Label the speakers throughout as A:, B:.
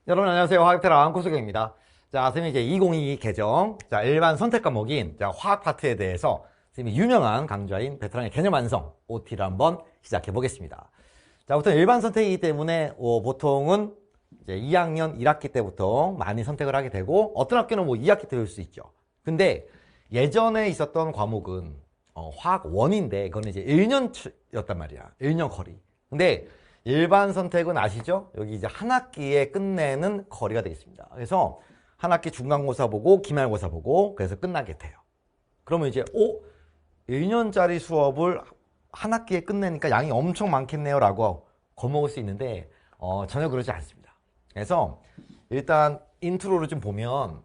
A: 여러분 안녕하세요. 화학테라 안코수경입니다. 자, 선생님 이제 2022 개정. 자, 일반 선택 과목인 화학 파트에 대해서 선생님이 유명한 강좌인 베테랑의 개념 완성 OT를 한번 시작해 보겠습니다. 자, 우선 일반 선택이기 때문에 보통은 이제 2학년 1학기 때부터 많이 선택을 하게 되고 어떤 학교는 뭐 2학기 때 배울 수 있죠. 근데 예전에 있었던 과목은 화학 원인데 그거는 이제 1년였단 말이야. 1년 커리. 근데 일반 선택은 아시죠? 여기 이제 한 학기에 끝내는 커리가 되겠습니다. 그래서 한 학기 중간고사 보고 기말고사 보고 그래서 끝나게 돼요. 그러면 이제 1년짜리 수업을 한 학기에 끝내니까 양이 엄청 많겠네요 라고 겁먹을 수 있는데 전혀 그러지 않습니다. 그래서 일단 인트로를 좀 보면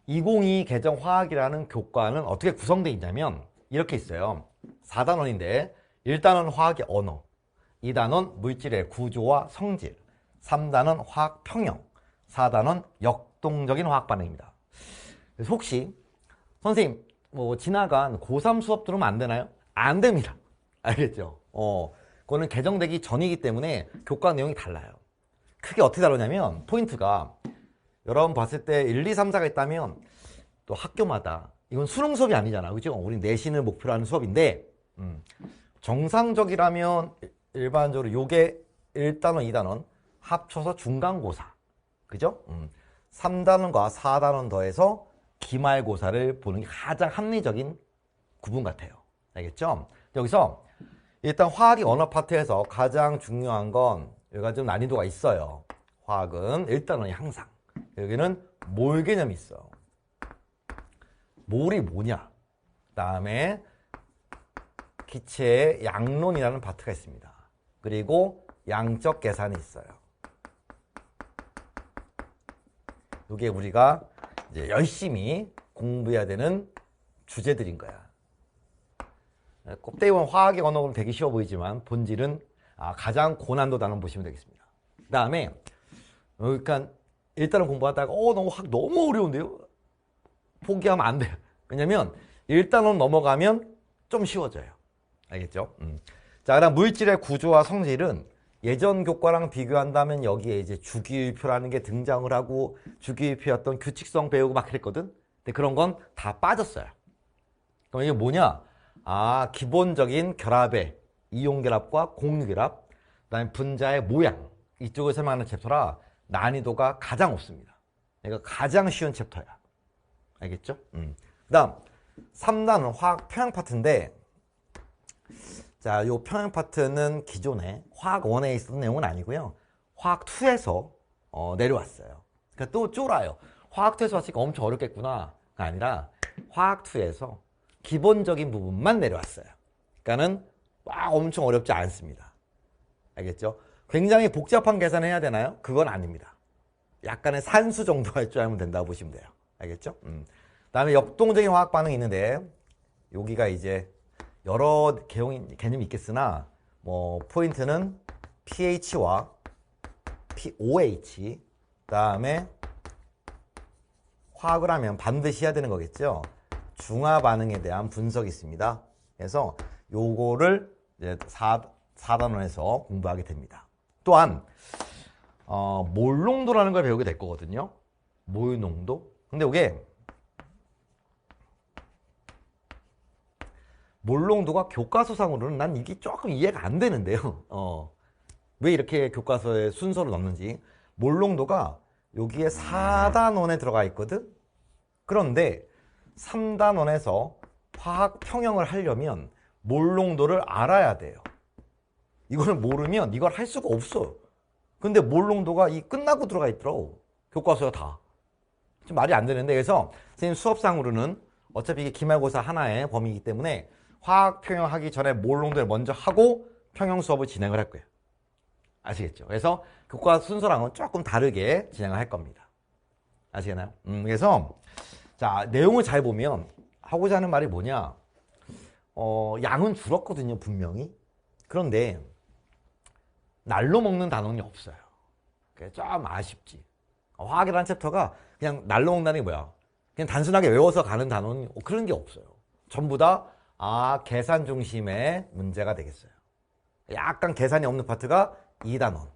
A: 2022 개정 화학이라는 교과는 어떻게 구성되어 있냐면 이렇게 있어요. 4단원인데 1단원 화학의 언어, 2단원 물질의 구조와 성질, 3단원 화학 평형, 4단원 역동적인 화학 반응입니다. 그래서 혹시 선생님 뭐 지나간 고3 수업 들으면 안 되나요? 안 됩니다. 알겠죠? 그거는 개정되기 전이기 때문에 교과 내용이 달라요. 크게 어떻게 다르냐면 포인트가 여러분 봤을 때 1, 2, 3, 4가 있다면 또 학교마다 이건 수능 수업이 아니잖아. 그죠? 우리 내신을 목표로 하는 수업인데 정상적이라면 일반적으로 요게 1단원, 2단원 합쳐서 중간고사. 그죠? 3단원과 4단원 더해서 기말고사를 보는 게 가장 합리적인 구분 같아요. 알겠죠? 여기서 일단 화학의 언어 파트에서 가장 중요한 건 여기가 좀 난이도가 있어요. 화학은 1단원이 항상. 여기는 몰 개념이 있어. 몰이 뭐냐? 그 다음에 기체의 양론이라는 파트가 있습니다. 그리고 양적 계산이 있어요. 이게 우리가 이제 열심히 공부해야 되는 주제들인 거야. 곱대기원 화학의 언어는 되게 쉬워 보이지만 본질은 가장 고난도 단원 보시면 되겠습니다. 그 다음에 그러니까 일단은 공부하다가 너무 화학 너무 어려운데요? 포기하면 안 돼요. 왜냐면 일단은 넘어가면 좀 쉬워져요. 알겠죠? 자, 그다음 물질의 구조와 성질은 예전 교과랑 비교한다면 여기에 이제 주기율표라는 게 등장을 하고 주기율표였던 규칙성 배우고 막 그랬거든. 근데 그런 건 다 빠졌어요. 그럼 이게 뭐냐? 기본적인 결합의 이온 결합과 공유 결합, 그다음에 분자의 모양 이쪽을 설명하는 챕터라 난이도가 가장 없습니다. 그러니까 가장 쉬운 챕터야. 알겠죠? 그다음 3단은 화학 평형 파트인데 자, 요 평형 파트는 기존에 화학 1에 있었던 내용은 아니고요. 화학 2에서 내려왔어요. 그러니까 또 쫄아요. 화학 2에서 왔으니까 엄청 어렵겠구나가 아니라 화학 2에서 기본적인 부분만 내려왔어요. 그러니까는 막 엄청 어렵지 않습니다. 알겠죠? 굉장히 복잡한 계산을 해야 되나요? 그건 아닙니다. 약간의 산수 정도 할 줄 알면 된다고 보시면 돼요. 알겠죠? 다음에 역동적인 화학 반응이 있는데 여기가 이제 여러 개념이 있겠으나 뭐 포인트는 pH와 pOH 그다음에 화학을 하면 반드시 해야 되는 거겠죠. 중화 반응에 대한 분석이 있습니다. 그래서 요거를 이제 4단원에서 공부하게 됩니다. 또한 몰 농도라는 걸 배우게 될 거거든요. 몰 농도. 근데 이게 몰 농도가 교과서상으로는 난 이게 조금 이해가 안 되는데요. 왜 이렇게 교과서에 순서를 넣는지. 몰 농도가 여기에 4단원에 들어가 있거든. 그런데 3단원에서 화학 평형을 하려면 몰 농도를 알아야 돼요. 이걸 모르면 이걸 할 수가 없어. 근데 몰 농도가 이 끝나고 들어가 있더라고. 교과서에 다. 좀 말이 안 되는데 그래서 선생님 수업상으로는 어차피 이게 기말고사 하나의 범위이기 때문에 화학 평형하기 전에 몰 농도를 먼저 하고 평형 수업을 진행을 할 거예요. 아시겠죠? 그래서 교과 순서랑은 조금 다르게 진행을 할 겁니다. 아시겠나요? 그래서 자, 내용을 잘 보면 하고자 하는 말이 뭐냐? 양은 줄었거든요, 분명히. 그런데 날로 먹는 단원이 없어요. 그게 좀 아쉽지. 화학이라는 챕터가 그냥 날로 먹는다는 게 뭐야? 그냥 단순하게 외워서 가는 단원이 그런 게 없어요. 전부 다 계산 중심의 문제가 되겠어요. 약간 계산이 없는 파트가 2단원.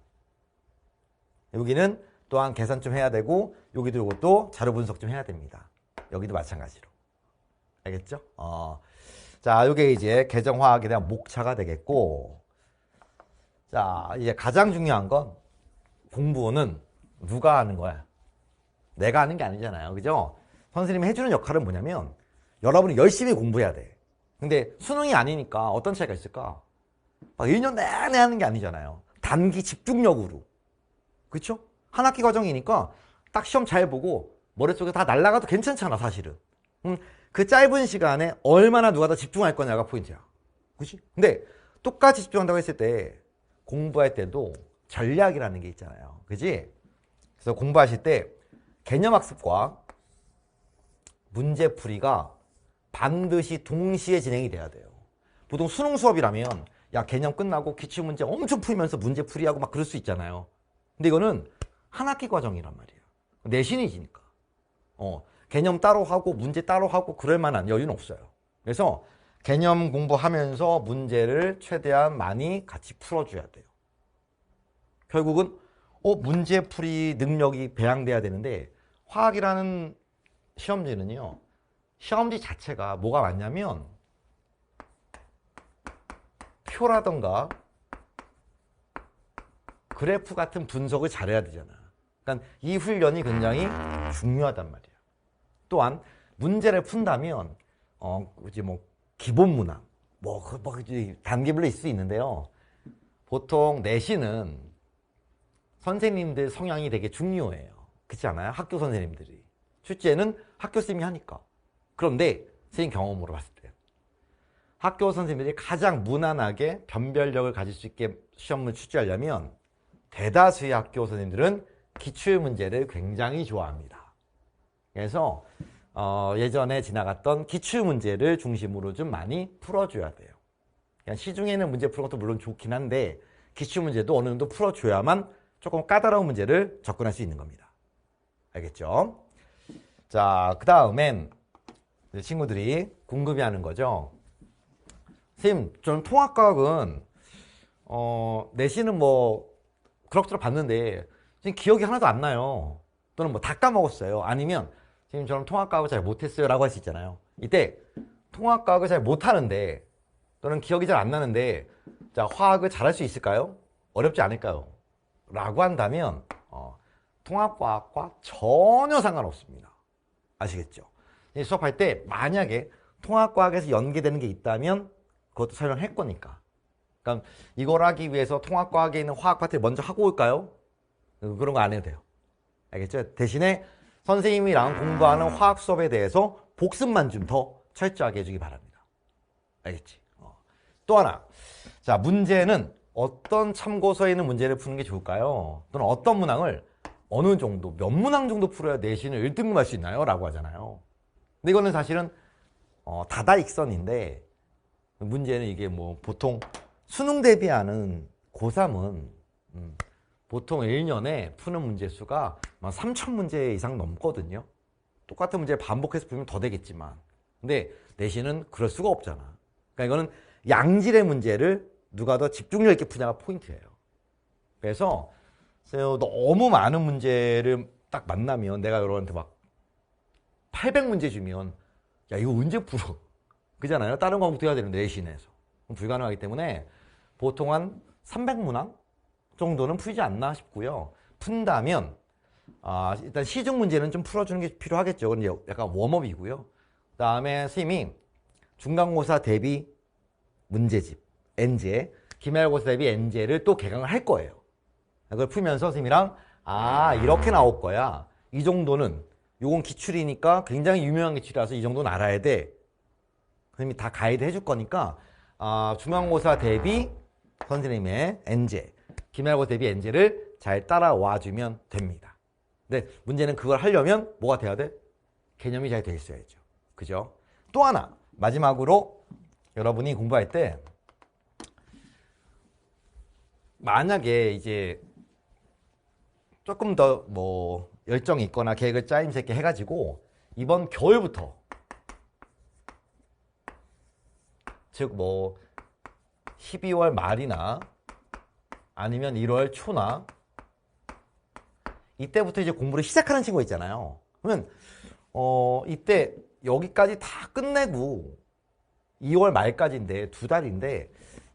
A: 여기는 또한 계산 좀 해야 되고 여기도 이것도 자료 분석 좀 해야 됩니다. 여기도 마찬가지로. 알겠죠? 자, 이게 이제 계정화학에 대한 목차가 되겠고, 자, 이제 가장 중요한 건 공부는 누가 하는 거야? 내가 하는 게 아니잖아요. 그죠? 선생님이 해주는 역할은 뭐냐면 여러분이 열심히 공부해야 돼. 근데 수능이 아니니까 어떤 차이가 있을까? 막 1년 내내 하는 게 아니잖아요. 단기 집중력으로. 그렇죠? 한 학기 과정이니까 딱 시험 잘 보고 머릿속에 다 날아가도 괜찮잖아, 사실은. 그 짧은 시간에 얼마나 누가 더 집중할 거냐가 포인트야. 그치? 근데 똑같이 집중한다고 했을 때 공부할 때도 전략이라는 게 있잖아요. 그지? 그래서 공부하실 때 개념학습과 문제풀이가 반드시 동시에 진행이 돼야 돼요. 보통 수능 수업이라면 야, 개념 끝나고 기출문제 엄청 풀면서 문제풀이하고 막 그럴 수 있잖아요. 근데 이거는 한 학기 과정이란 말이에요. 내신이지니까. 개념 따로 하고 문제 따로 하고 그럴 만한 여유는 없어요. 그래서 개념 공부하면서 문제를 최대한 많이 같이 풀어줘야 돼요. 결국은 문제풀이 능력이 배양돼야 되는데 화학이라는 시험지는요. 시험지 자체가 뭐가 많냐면 표라던가 그래프 같은 분석을 잘해야 되잖아. 그러니까 이 훈련이 굉장히 중요하단 말이야. 또한 문제를 푼다면 이제 뭐 기본 문항 단계별로 있을 수 있는데요. 보통 내신은 선생님들 성향이 되게 중요해요. 그렇지 않아요? 학교 선생님들이. 출제는 학교 쌤이 하니까. 그런데 선생님 경험으로 봤을 때 학교 선생님들이 가장 무난하게 변별력을 가질 수 있게 시험을 출제하려면 대다수의 학교 선생님들은 기출문제를 굉장히 좋아합니다. 그래서 예전에 지나갔던 기출문제를 중심으로 좀 많이 풀어줘야 돼요. 그냥 시중에는 문제 푸는 것도 물론 좋긴 한데 기출문제도 어느 정도 풀어줘야만 조금 까다로운 문제를 접근할 수 있는 겁니다. 알겠죠? 자, 그 다음엔 친구들이 궁금해하는 거죠. 선생님, 저는 통합과학은 내신은 뭐 그럭저럭 봤는데 지금 기억이 하나도 안 나요. 또는 뭐 다 까먹었어요. 아니면 지금 저는 통합과학을 잘 못했어요 라고 할 수 있잖아요. 이때 통합과학을 잘 못하는데 또는 기억이 잘 안 나는데 자, 화학을 잘할 수 있을까요? 어렵지 않을까요? 라고 한다면 통합과학과 전혀 상관없습니다. 아시겠죠? 수업할 때 만약에 통합과학에서 연계되는 게 있다면 그것도 설명할 거니까. 그러니까 이걸 하기 위해서 통합과학에 있는 화학 파트를 먼저 하고 올까요? 그런 거 안 해도 돼요. 알겠죠? 대신에 선생님이랑 공부하는 화학 수업에 대해서 복습만 좀 더 철저하게 해주기 바랍니다. 알겠지? 또 하나. 자, 문제는 어떤 참고서에 있는 문제를 푸는 게 좋을까요? 또는 어떤 문항을 어느 정도, 몇 문항 정도 풀어야 내신을 1등급 할 수 있나요? 라고 하잖아요. 근데 이거는 사실은 다다익선인데 문제는 이게 뭐 보통 수능 대비하는 고3은 보통 1년에 푸는 문제 수가 3,000문제 이상 넘거든요. 똑같은 문제를 반복해서 풀면 더 되겠지만 근데 내신은 그럴 수가 없잖아. 그러니까 이거는 양질의 문제를 누가 더 집중력 있게 푸냐가 포인트예요. 그래서 너무 많은 문제를 딱 만나면 내가 여러분한테 막 800문제 주면 야 이거 언제 풀어? 그잖아요. 다른 과목도 해야 되는데 내신에서 불가능하기 때문에 보통 한 300문항 정도는 풀지 않나 싶고요. 푼다면 일단 시중 문제는 좀 풀어주는 게 필요하겠죠. 그건 약간 웜업이고요. 그 다음에 선생님이 중간고사 대비 문제집 N제, 기말고사 대비 N제를 또 개강을 할 거예요. 그걸 풀면서 선생님이랑 이렇게 나올 거야. 이 정도는 요건 기출이니까 굉장히 유명한 기출이라서 이 정도는 알아야 돼. 선생님이 다 가이드 해줄 거니까 중간고사 대비 선생님의 N제, 기말고사 대비 N제를 잘 따라와 주면 됩니다. 근데 문제는 그걸 하려면 뭐가 돼야 돼? 개념이 잘 돼 있어야죠. 그죠? 또 하나 마지막으로 여러분이 공부할 때 만약에 이제 조금 더 뭐 열정이 있거나 계획을 짜임새 있게 해가지고 이번 겨울부터 즉 뭐 12월 말이나 아니면 1월 초나 이때부터 이제 공부를 시작하는 친구 있잖아요. 그러면 이때 여기까지 다 끝내고 2월 말까지인데 2달인데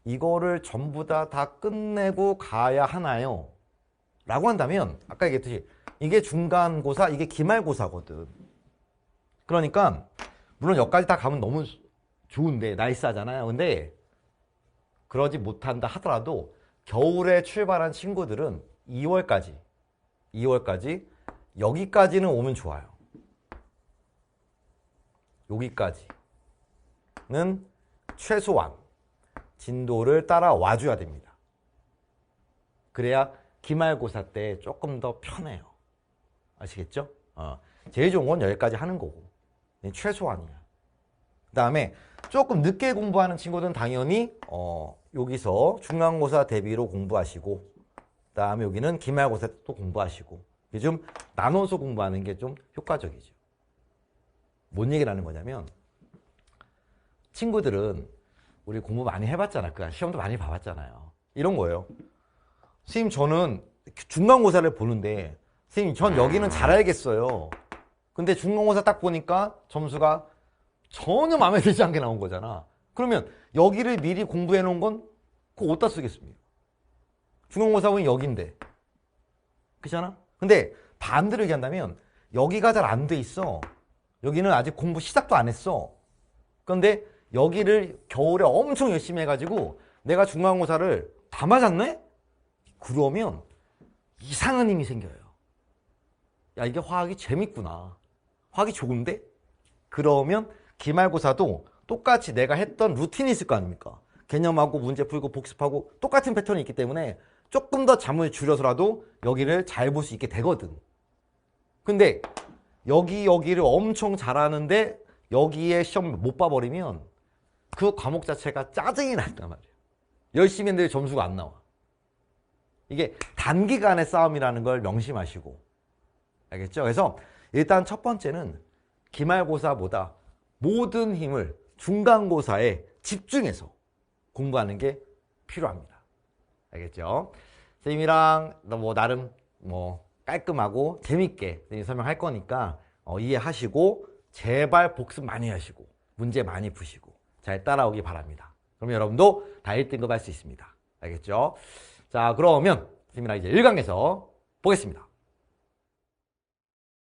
A: 이거를 전부 다 끝내고 가야 하나요? 라고 한다면 아까 얘기했듯이 이게 중간고사, 이게 기말고사거든. 그러니까 물론 여기까지 다 가면 너무 좋은데 나이스하잖아요. 근데 그러지 못한다 하더라도 겨울에 출발한 친구들은 2월까지 여기까지는 오면 좋아요. 여기까지는 최소한 진도를 따라와 줘야 됩니다. 그래야 기말고사 때 조금 더 편해요. 아시겠죠? 제일 좋은 건 여기까지 하는 거고 최소한이야. 그 다음에 조금 늦게 공부하는 친구들은 당연히 여기서 중간고사 대비로 공부하시고 그 다음에 여기는 기말고사 또 공부하시고 이게 좀 나눠서 공부하는 게 좀 효과적이죠. 뭔 얘기를 하는 거냐면 친구들은 우리 공부 많이 해봤잖아. 그 시험도 많이 봐봤잖아요. 이런 거예요. 선생님 저는 중간고사를 보는데 선생님 전 여기는 잘 알겠어요. 근데 중간고사 딱 보니까 점수가 전혀 마음에 들지 않게 나온 거잖아. 그러면 여기를 미리 공부해 놓은 건 그거 어디다 쓰겠습니까? 중간고사 보면 여기인데 그렇잖아? 근데 반대로 얘기한다면 여기가 잘 안 돼 있어. 여기는 아직 공부 시작도 안 했어. 그런데 여기를 겨울에 엄청 열심히 해가지고 내가 중간고사를 다 맞았네? 그러면 이상한 힘이 생겨요. 야, 이게 화학이 재밌구나. 화학이 좋은데? 그러면 기말고사도 똑같이 내가 했던 루틴이 있을 거 아닙니까? 개념하고 문제 풀고 복습하고 똑같은 패턴이 있기 때문에 조금 더 잠을 줄여서라도 여기를 잘 볼 수 있게 되거든. 근데 여기를 엄청 잘하는데 여기에 시험 못 봐버리면 그 과목 자체가 짜증이 난단 말이에요. 열심히 했는데 점수가 안 나와. 이게 단기간의 싸움이라는 걸 명심하시고 알겠죠? 그래서 일단 첫 번째는 기말고사보다 모든 힘을 중간고사에 집중해서 공부하는 게 필요합니다. 알겠죠? 선생님이랑 나름 깔끔하고 재밌게 설명할 거니까 이해하시고 제발 복습 많이 하시고 문제 많이 푸시고 잘 따라오기 바랍니다. 그러면 여러분도 다 1등급 할 수 있습니다. 알겠죠? 자, 그러면 선생님이랑 이제 1강에서 보겠습니다.